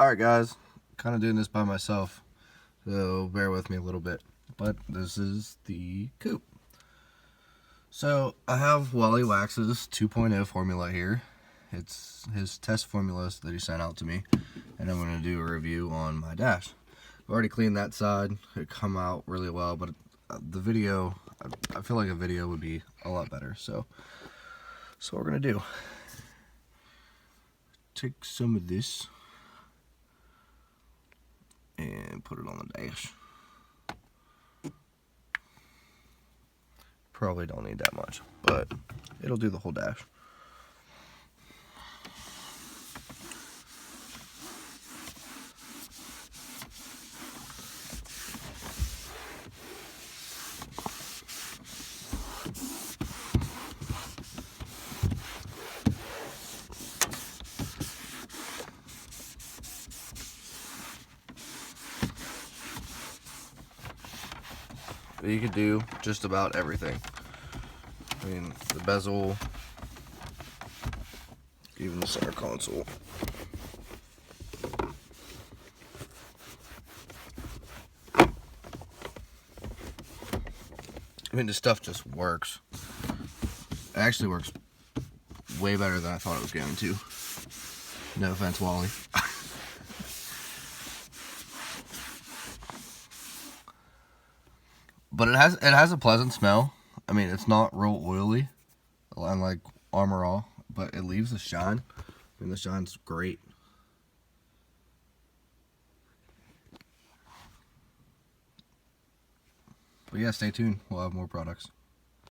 Alright guys, kind of doing this by myself, so bear with me a little bit, but this is the coupe. So I have Wally Wax's 2.0 formula here. It's his test formulas that he sent out to me, and I'm going to do a review on my dash. I've already cleaned that side. It come out really well, but the video, I feel like a video would be a lot better. So what we're going to do, take some of this and put it on the dash. Probably don't need that much, but it'll do the whole dash. You could do just about everything. I mean, the bezel, even the center console. I mean, this stuff just works. It actually works way better than I thought it was going to. No offense, Wally. But it has a pleasant smell. I mean, it's not real oily, unlike Armor All, but it leaves a shine. I mean, the shine's great. But yeah, stay tuned. We'll have more products.